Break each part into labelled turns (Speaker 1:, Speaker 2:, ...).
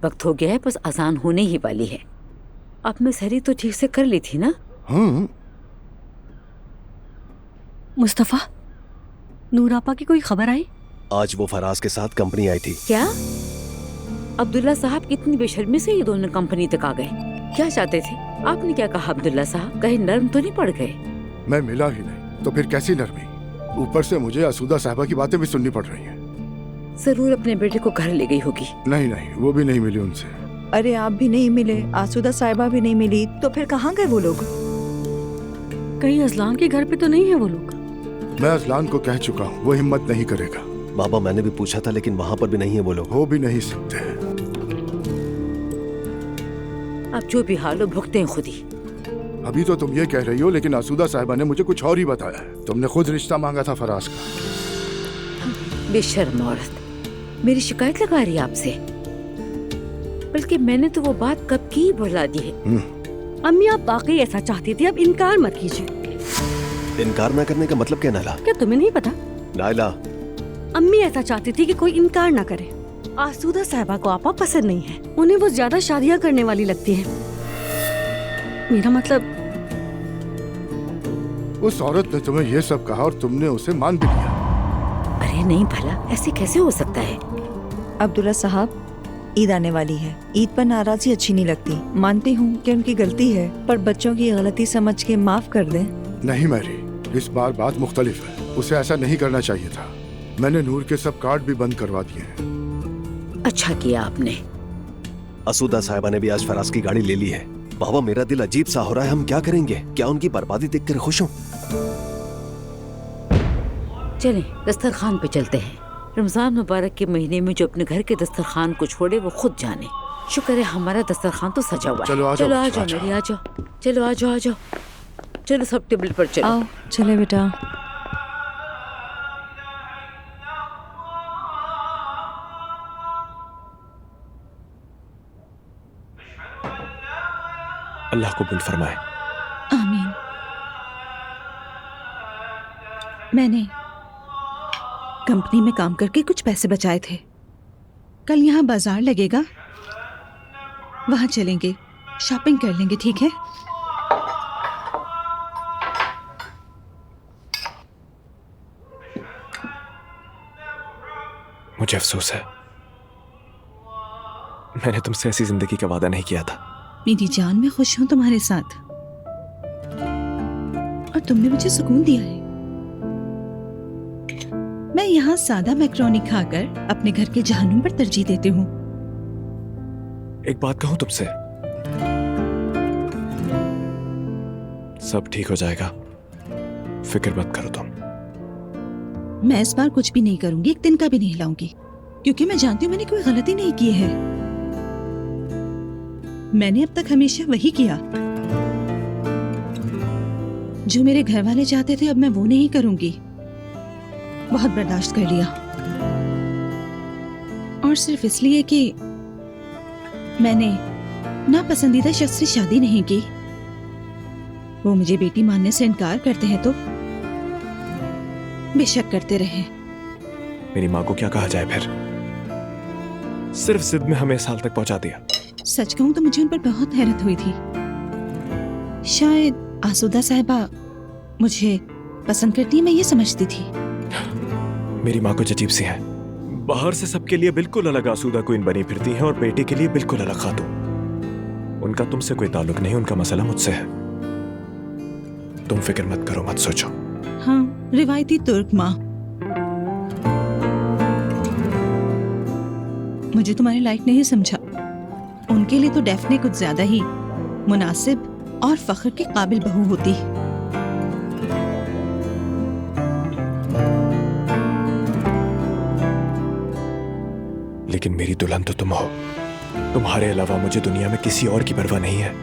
Speaker 1: वक्त हो गया है, बस अजान होने ही वाली है। अब मैं सहरी तो ठीक से कर ली थी ना?
Speaker 2: हाँ।
Speaker 3: मुस्तफा, नूर आपा की कोई खबर आई?
Speaker 4: आज वो फराज के साथ कंपनी आई थी।
Speaker 1: क्या? अब्दुल्ला साहब कितनी बेशर्मी से ये दोनों कंपनी तक आ गए। क्या चाहते थे? आपने क्या कहा अब्दुल्ला साहब? कहीं नर्म तो नहीं पड़ गए?
Speaker 2: मैं मिला ही नहीं तो फिर कैसी नरमी। ऊपर से मुझे असूदा साहिबा की बातें भी सुननी पड़ रही हैं।
Speaker 1: जरूर अपने बेटे को घर ले गई होगी।
Speaker 2: नहीं नहीं, वो भी नहीं मिली उनसे।
Speaker 5: अरे आप भी नहीं मिले, आसूदा साहिबा भी नहीं मिली, तो फिर कहाँ गए वो लोग?
Speaker 3: कहीं अजलान के घर पे तो नहीं है वो लोग?
Speaker 2: मैं अजलान को कह चुका हूँ, वो हिम्मत नहीं करेगा।
Speaker 4: बाबा मैंने भी पूछा था, लेकिन वहाँ पर भी नहीं है वो लोग।
Speaker 2: हो भी नहीं सकते।
Speaker 1: अब जो भी हाल हो भुगते हैं खुद ही।
Speaker 2: अभी तो तुम ये कह रही हो, लेकिन आसूदा साहिबा ने मुझे कुछ और ही बताया है। तुमने खुद रिश्ता मांगा था फराज का।
Speaker 1: बेशर्म औरत, मेरी शिकायत लगा रही है आपसे। बल्कि मैंने तो वो बात कब की ही भुला दी है।
Speaker 3: अम्मी आप वाकई ऐसा चाहती थी, अब इनकार मत कीजिए।
Speaker 4: इनकार न करने का मतलब क्या नाला?
Speaker 3: क्या तुम्हें नहीं पता?
Speaker 4: नाला,
Speaker 3: अम्मी ऐसा चाहती थी कि कोई इनकार ना करे। आसूदा साहिबा को आपा पसंद नहीं है, उन्हें वो ज्यादा शादियां करने वाली लगती है। मेरा मतलब,
Speaker 2: उस औरत ने तुम्हें ये सब कहा और तुमने उसे मान भी लिया।
Speaker 1: अरे नहीं भला, ऐसे कैसे हो सकता है?
Speaker 5: अब्दुल्ला साहब, ईद आने वाली है। ईद पर नाराजगी अच्छी नहीं लगती। मानती हूँ कि उनकी गलती है, पर बच्चों की गलती समझ के माफ कर दें।
Speaker 2: नहीं मैरी, इस बार बात मुख्तलिफ है। उसे ऐसा नहीं करना चाहिए था। मैंने नूर के सब कार्ड भी बंद करवा दिए हैं।
Speaker 1: अच्छा किया आपने।
Speaker 4: असूदा साहिबा ने भी आज फराज की गाड़ी ले ली है। बाबा मेरा दिल अजीब सा हो रहा है, हम क्या करेंगे? क्या उनकी बर्बादी देखकर खुश हूँ?
Speaker 1: चलें दस्तरखान पे चलते हैं। रमजान मुबारक के महीने में जो अपने घर के दस्तरखान को छोड़े वो खुद जाने। शुक्र है हमारा दस्तरखान तो सजा हुआ है।
Speaker 2: चलो आ जाओ,
Speaker 1: चलो आ जाओ मेरी, आ जाओ। चलो आ जाओ, आ जाओ। चलो सब टेबल पर चलो।
Speaker 5: आओ चले बेटा।
Speaker 4: अल्लाह कबूल फरमाए।
Speaker 6: आमीन। मैंने कंपनी में काम करके कुछ पैसे बचाए थे। कल यहाँ बाजार लगेगा, वहां चलेंगे, शॉपिंग कर लेंगे, ठीक है?
Speaker 7: मुझे अफसोस है, मैंने तुमसे ऐसी जिंदगी का वादा नहीं किया था।
Speaker 6: मेरी जान, मैं खुश हूं तुम्हारे साथ और तुमने मुझे सुकून दिया है। मैं यहाँ सादा मैक्रोनी खाकर अपने घर के जहन्नुम पर तरजीह देती हूँ।
Speaker 7: एक बात कहूं तुमसे, सब ठीक हो जाएगा, फिक्र मत करो तुम।
Speaker 6: मैं इस बार कुछ भी नहीं करूंगी, एक दिन का भी नहीं हिलाऊंगी, क्योंकि मैं जानती हूँ मैंने कोई गलती नहीं की है। मैंने अब तक हमेशा वही किया जो मेरे घर वाले चाहते थे। अब मैं वो नहीं करूंगी। बहुत बर्दाश्त कर लिया, और सिर्फ इसलिए कि मैंने नापसंदीदा शख्स से शादी नहीं की। वो मुझे बेटी मानने से इनकार करते हैं तो बेशक करते रहे।
Speaker 7: मेरी माँ को क्या कहा जाए फिर? सिर्फ जिद में हमें इस हाल तक पहुंचा दिया।
Speaker 6: सच कहूं तो मुझे उन पर बहुत हैरत हुई थी। शायद आसूदा साहिबा मुझे पसंद करती है, मैं ये समझती थी।
Speaker 7: मेरी माँ कुछ अजीब सी है। बाहर से सबके लिए बिल्कुल अलग आसूदा क्वीन बनी फिरती हैं और बेटे के लिए बिल्कुल अलग खातून। उनका तुमसे कोई ताल्लुक नहीं, उनका मसला मुझसे है। तुम फिक्र मत करो, मत सोचो।
Speaker 6: हाँ, रिवायती तुर्क माँ। मुझे तुम्हारे लायक नहीं समझा। उनके लिए तो डेफने कुछ ज्यादा ही मुनासिब और फख्र के काबिल बहू होती।
Speaker 7: लेकिन मेरी दुल्हन तो तुम हो। तुम्हारे अलावा मुझे दुनिया में किसी और की परवाह नहीं है।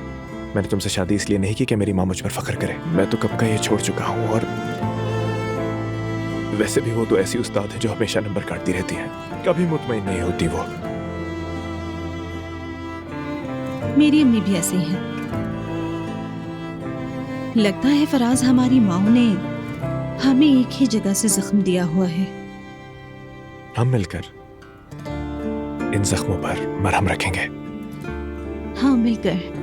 Speaker 7: मैंने तुमसे शादी इसलिए नहीं की कि मेरी माँ मुझ पर फख्र करे। मैं तो कब का ये छोड़ चुका हूँ, और वैसे भी वो तो ऐसी उस्ताद है जो हमेशा नंबर काटती रहती है, कभी मुतमईन नहीं होती वो।
Speaker 6: मेरी अम्मी भी ऐसी हैं। लगता है फराज हमारी माओ ने हमें एक ही जगह से जख्म दिया हुआ है।
Speaker 7: हम मिलकर इन जख्मों पर मरहम रखेंगे।
Speaker 6: हाँ मिलकर।